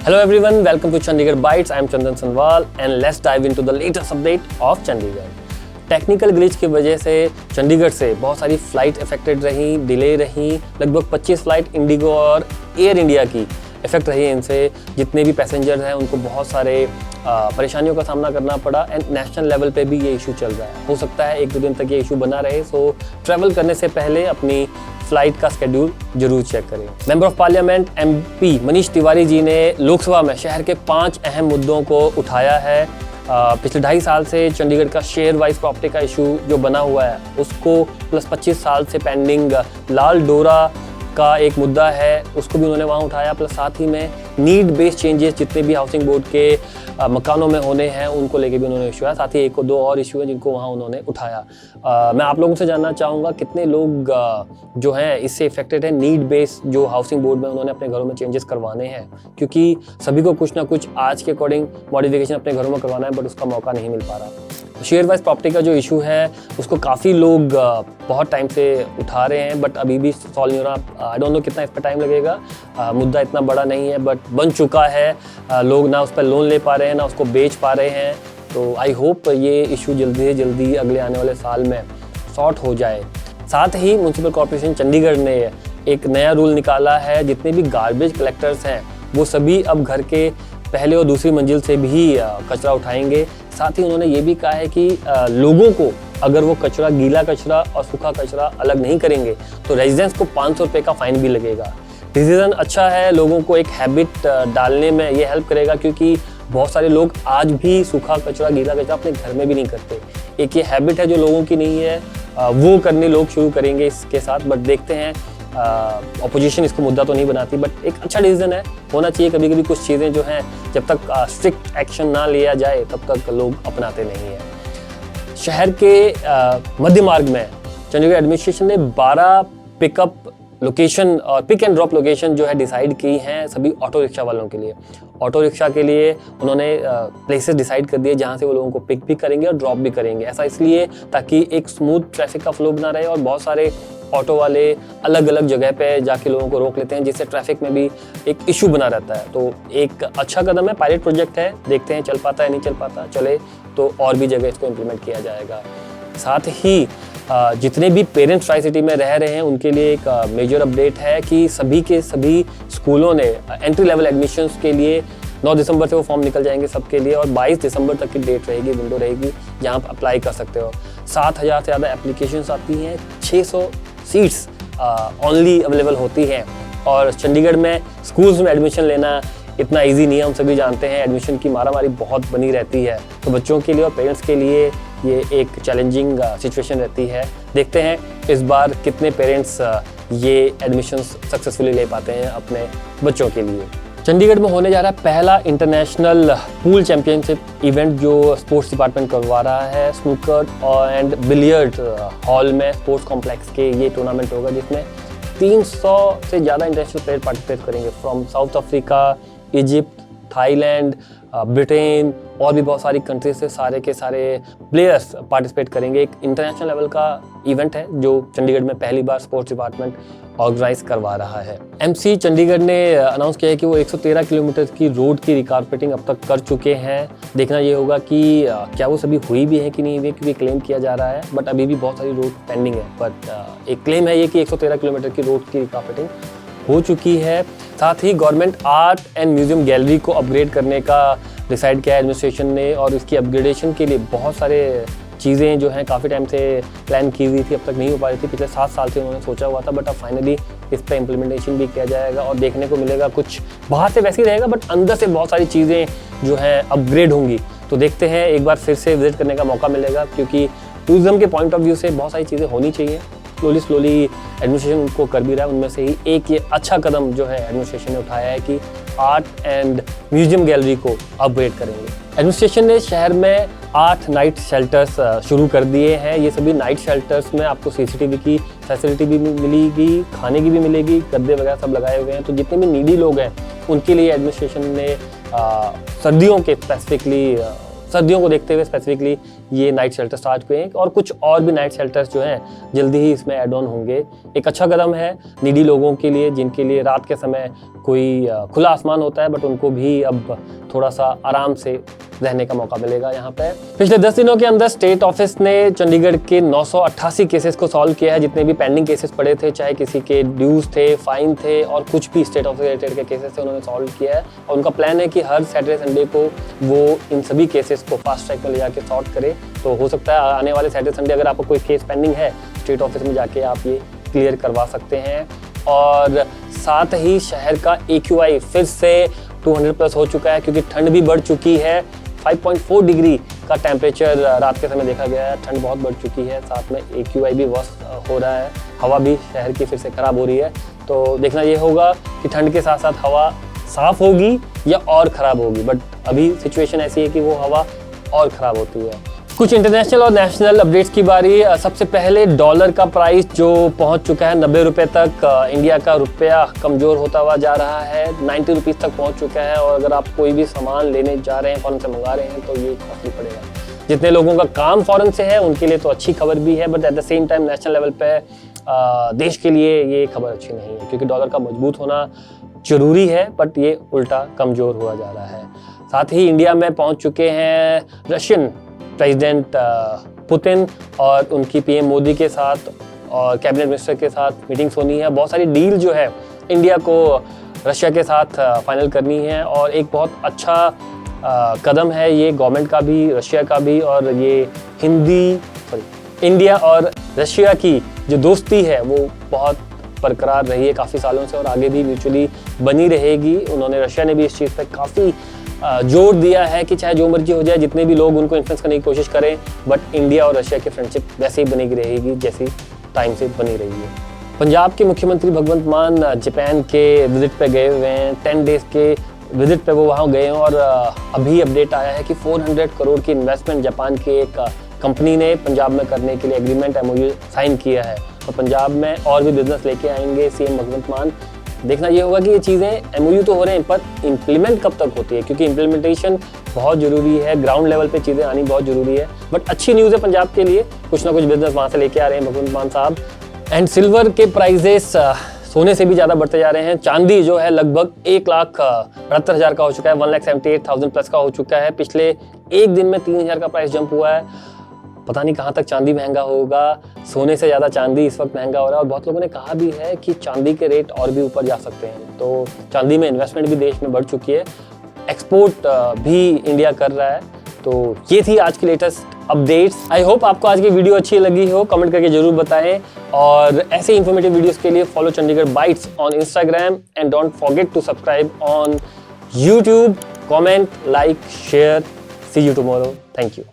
Hello everyone, welcome to Chandigarh Bites. I am Chandan Sanwal and let's dive into the latest update of Chandigarh. Technical glitch की वजह से चंडीगढ़ से बहुत सारी flight affected रही, delay रही। लगभग 25 फ़्लाइट इंडिगो और एयर इंडिया की इफेक्ट रही है। इनसे जितने भी पैसेंजर्स हैं उनको बहुत सारे परेशानियों का सामना करना पड़ा एंड नेशनल लेवल पे भी ये इशू चल रहा है। हो सकता है 1-2 दिन तक ये इशू बना रहे, सो ट्रैवल करने से पहले अपनी फ्लाइट का स्केड्यूल जरूर चेक करें। Member of parliament MP Manish Tiwari ji ने लोकसभा में शहर के 5 अहम मुद्दों को उठाया है। पिछले 2.5 साल से चंडीगढ़ का शेयर वाइज प्रॉपर्टी का इशू जो बना हुआ है उसको, प्लस 25 साल से पेंडिंग लाल डोरा का एक मुद्दा है उसको भी उन्होंने वहाँ उठाया। प्लस साथ ही में नीड बेस्ड चेंजेस जितने भी हाउसिंग बोर्ड के मकानों में होने हैं उनको लेके भी उन्होंने इशू है। साथ ही 1-2 और इशू है जिनको वहाँ उन्होंने उठाया। मैं आप लोगों से जानना चाहूँगा कितने लोग जो हैं इससे इफेक्टेड हैं। नीड बेस्ड जो हाउसिंग बोर्ड में उन्होंने अपने घरों में चेंजेस करवाने हैं, क्योंकि सभी को कुछ ना कुछ आज के अकॉर्डिंग मॉडिफिकेशन अपने घरों में करवाना है, बट उसका मौका नहीं मिल पा रहा। शेयर वाइज प्रॉपर्टी का जो इशू है उसको काफ़ी लोग बहुत टाइम से उठा रहे हैं, बट अभी भी सॉल्व नहीं हो रहा। आई डोंट नो कितना इस पर टाइम लगेगा। मुद्दा इतना बड़ा नहीं है बट बन चुका है। लोग ना उस पर लोन ले पा रहे हैं ना उसको बेच पा रहे हैं। तो आई होप ये इशू जल्दी से जल्दी अगले आने वाले साल में सॉर्ट हो जाए। साथ ही म्यूनसिपल कॉर्पोरेशन चंडीगढ़ ने एक नया रूल निकाला है, जितने भी गार्बेज कलेक्टर्स हैं वो सभी अब घर के पहले और दूसरी मंजिल से भी कचरा उठाएंगे। साथ ही उन्होंने ये भी कहा है कि लोगों को अगर वो कचरा, गीला कचरा और सूखा कचरा अलग नहीं करेंगे तो रेजिडेंट्स को 500 रुपये का फाइन भी लगेगा। डिसीजन अच्छा है, लोगों को एक हैबिट डालने में ये हेल्प करेगा, क्योंकि बहुत सारे लोग आज भी सूखा कचरा, गीला कचरा अपने घर में भी नहीं करते। एक ये हैबिट है जो लोगों की नहीं है, वो करने लोग शुरू करेंगे इसके साथ। बट देखते हैं, ऑपोजिशन इसको मुद्दा तो नहीं बनाती, बट एक अच्छा डिसीजन है, होना चाहिए। कभी कभी कुछ चीज़ें जो हैं जब तक स्ट्रिक्ट एक्शन ना लिया जाए तब तक लोग अपनाते नहीं हैं। शहर के मध्य मार्ग में चंडीगढ़ एडमिनिस्ट्रेशन ने 12 पिकअप लोकेशन और पिक एंड ड्रॉप लोकेशन जो है डिसाइड की हैं सभी ऑटो रिक्शा वालों के लिए। ऑटो रिक्शा के लिए उन्होंने प्लेसेस डिसाइड कर दिए जहां से वो लोगों को पिक भी करेंगे और ड्रॉप भी करेंगे। ऐसा इसलिए ताकि एक स्मूथ ट्रैफिक का फ्लो बना रहे, और बहुत सारे ऑटो वाले अलग अलग जगह पे जाके लोगों को रोक लेते हैं, जिससे ट्रैफिक में भी एक इशू बना रहता है। तो एक अच्छा कदम है, पायलट प्रोजेक्ट है, देखते हैं चल पाता है नहीं चल पाता। चले तो और भी जगह इसको इम्प्लीमेंट किया जाएगा। साथ ही जितने भी पेरेंट्स ट्राई सिटी में रह रहे हैं उनके लिए एक मेजर अपडेट है कि सभी के सभी स्कूलों ने एंट्री लेवल एडमिशन्स के लिए 9 दिसंबर से वो फॉर्म निकल जाएंगे सबके लिए, और 22 दिसंबर तक की डेट रहेगी, विंडो रहेगी जहाँ आप अप्लाई कर सकते हो। 7,000 से ज़्यादा एप्लीकेशंस आती हैं, 600 सीट्स ओनली अवेलेबल होती हैं। और चंडीगढ़ में स्कूल्स में एडमिशन लेना इतना इजी नहीं है, हम सभी जानते हैं। एडमिशन की मारामारी बहुत बनी रहती है, तो बच्चों के लिए और पेरेंट्स के लिए ये एक चैलेंजिंग सिचुएशन रहती है। देखते हैं इस बार कितने पेरेंट्स ये एडमिशन्स सक्सेसफुली ले पाते हैं अपने बच्चों के लिए। चंडीगढ़ में होने जा रहा है पहला इंटरनेशनल पूल चैंपियनशिप इवेंट जो स्पोर्ट्स डिपार्टमेंट करवा रहा है। स्नूकर एंड बिलियर्ड हॉल में स्पोर्ट्स कॉम्प्लेक्स के ये टूर्नामेंट होगा, जिसमें 300 से ज़्यादा इंटरनेशनल प्लेयर पार्टिसिपेट करेंगे from south Africa, Egypt, Thailand, Britain और भी बहुत सारी कंट्रीज से सारे के सारे प्लेयर्स पार्टिसिपेट करेंगे। एक इंटरनेशनल लेवल का इवेंट है जो चंडीगढ़ में पहली बार स्पोर्ट्स डिपार्टमेंट ऑर्गेनाइज करवा रहा है। एमसी चंडीगढ़ ने अनाउंस किया है कि वो 113 किलोमीटर की रोड की रिकारपेटिंग अब तक कर चुके हैं। देखना ये होगा कि क्या वो सभी हुई भी है कि नहीं हुई, क्योंकि क्लेम किया जा रहा है, बट अभी भी बहुत सारी रोड पेंडिंग है। बट एक क्लेम है ये कि 113 किलोमीटर की रोड की रिकारपेटिंग हो चुकी है। साथ ही government art and museum gallery को अपग्रेड करने का डिसाइड किया है एडमिनिस्ट्रेशन ने, और इसकी अपग्रेडेशन के लिए बहुत सारे चीज़ें जो हैं काफ़ी टाइम से प्लान की हुई थी, अब तक नहीं हो पा रही थी। पिछले 7 साल से उन्होंने सोचा हुआ था, बट अब फाइनली इस पर इम्प्लीमेंटेशन भी किया जाएगा और देखने को मिलेगा। कुछ बाहर से वैसे ही रहेगा बट अंदर से बहुत सारी चीज़ें जो हैं अपग्रेड होंगी। तो देखते हैं, एक बार फिर से विजिट करने का मौका मिलेगा, क्योंकि टूरिज्म के पॉइंट ऑफ व्यू से बहुत सारी चीज़ें होनी चाहिए। स्लोली एडमिनिस्ट्रेशन उनको कर भी रहा है। उनमें से ही एक ये अच्छा कदम जो है एडमिनिस्ट्रेशन ने उठाया है कि आर्ट एंड म्यूजियम गैलरी को अपग्रेड करेंगे। एडमिनिस्ट्रेशन ने शहर में 8 नाइट शेल्टर्स शुरू कर दिए हैं। ये सभी नाइट शेल्टर्स में आपको सीसीटीवी की फैसिलिटी भी मिलेगी, खाने की भी मिलेगी, गद्दे वगैरह सब लगाए हुए हैं। तो जितने भी नीडी लोग हैं उनके लिए एडमिनिस्ट्रेशन ने सर्दियों के स्पेसिफिकली सर्दियों को देखते हुए स्पेसिफिकली ये नाइट शेल्टर स्टार्ट हुए हैं और कुछ और भी नाइट शेल्टर्स जो हैं जल्दी ही इसमें ऐड ऑन होंगे। एक अच्छा कदम है नीडी लोगों के लिए, जिनके लिए रात के समय कोई खुला आसमान होता है, बट उनको भी अब थोड़ा सा आराम से रहने का मौका मिलेगा यहाँ पे। पिछले 10 दिनों के अंदर स्टेट ऑफिस ने चंडीगढ़ के 988 केसेस को सॉल्व किया है। जितने भी पेंडिंग केसेस पड़े थे, चाहे किसी के ड्यूज थे, फाइन थे और कुछ भी स्टेट ऑफिस रिलेटेड के केसेस थे, उन्होंने सॉल्व किया है। और उनका प्लान है कि हर सैटरडे संडे को वो इन सभी केसेस को फास्ट ट्रैक में ले जाके सॉर्ट करे। तो हो सकता है आने वाले सैटरडे संडे अगर आपको कोई केस पेंडिंग है, स्टेट ऑफिस में जाके आप ये क्लियर करवा सकते हैं। और साथ ही शहर का AQI फिर से 200 प्लस हो चुका है, क्योंकि ठंड भी बढ़ चुकी है। 5.4 डिग्री का टेम्परेचर रात के समय देखा गया है। ठंड बहुत बढ़ चुकी है, साथ में AQI भी वर्स हो रहा है। हवा भी शहर की फिर से खराब हो रही है। तो देखना ये होगा कि ठंड के साथ साथ हवा साफ होगी या और ख़राब होगी, बट अभी सिचुएशन ऐसी है कि वो हवा और ख़राब होती है। कुछ इंटरनेशनल और नेशनल अपडेट्स की बारी। सबसे पहले डॉलर का प्राइस जो पहुंच चुका है 90 रुपये तक। इंडिया का रुपया कमज़ोर होता हुआ जा रहा है, 90 रुपीज़ तक पहुंच चुका है। और अगर आप कोई भी सामान लेने जा रहे हैं, फ़ौरन से मंगा रहे हैं, तो ये कॉस्टली पड़ेगा। जितने लोगों का काम फ़ौरन से है उनके लिए तो अच्छी खबर भी है, but at the same time national level पे देश के लिए ये खबर अच्छी नहीं है, क्योंकि डॉलर का मजबूत होना ज़रूरी है, बट ये उल्टा कमज़ोर हुआ जा रहा है। साथ ही इंडिया में पहुँच चुके हैं रशियन प्रेसिडेंट पुतिन और उनकी PM मोदी के साथ और कैबिनेट मिनिस्टर के साथ मीटिंग्स होनी है। बहुत सारी डील जो है इंडिया को रशिया के साथ फाइनल करनी है, और एक बहुत अच्छा कदम है ये गवर्नमेंट का भी, रशिया का भी। और ये इंडिया और रशिया की जो दोस्ती है वो बहुत बरकरार रही है काफ़ी सालों से और आगे भी म्यूचुअली बनी रहेगी। उन्होंने, रशिया ने भी इस चीज़ पर काफ़ी जोर दिया है कि चाहे जो मर्जी हो जाए, जितने भी लोग उनको इन्फ्लुएंस करने की कोशिश करें, बट इंडिया और रशिया की फ्रेंडशिप वैसे ही बनी रहेगी जैसी टाइम से बनी रही है। पंजाब के मुख्यमंत्री भगवंत मान जापान के विजिट पे गए हुए हैं। 10 डेज़ के विजिट पे वो वहाँ गए हैं और अभी अपडेट आया है कि 400 करोड़ की इन्वेस्टमेंट जापान की एक कंपनी ने पंजाब में करने के लिए एग्रीमेंट MOU साइन किया है। और पंजाब में और भी बिजनेस लेके आएंगे CM भगवंत मान। देखना ये होगा कि ये चीज़ें MOU तो हो रहे हैं, पर इम्प्लीमेंट कब तक होती है, क्योंकि इम्प्लीमेंटेशन बहुत ज़रूरी है, ग्राउंड लेवल पे चीज़ें आनी बहुत ज़रूरी है। बट अच्छी न्यूज़ है पंजाब के लिए, कुछ ना कुछ बिजनेस वहाँ से लेके आ रहे हैं भगवंत मान साहब। एंड सिल्वर के प्राइजेस सोने से भी ज़्यादा बढ़ते जा रहे हैं। चांदी जो है लगभग 1,78,000 का हो चुका है, 1,78,000 प्लस का हो चुका है। पिछले एक दिन में 3,000 का प्राइस जंप हुआ है। पता नहीं कहाँ तक चांदी महंगा होगा, सोने से ज़्यादा चांदी इस वक्त महंगा हो रहा है। और बहुत लोगों ने कहा भी है कि चांदी के रेट और भी ऊपर जा सकते हैं। तो चांदी में इन्वेस्टमेंट भी देश में बढ़ चुकी है, एक्सपोर्ट भी इंडिया कर रहा है। तो ये थी आज की लेटेस्ट अपडेट्स। आई होप आपको आज की वीडियो अच्छी लगी हो, कमेंट करके जरूर बताएं। और ऐसे इंफॉर्मेटिव वीडियोस के लिए follow Chandigarh bytes on Instagram and don't forget to subscribe on YouTube. Comment, like, share. See you tomorrow. Thank you.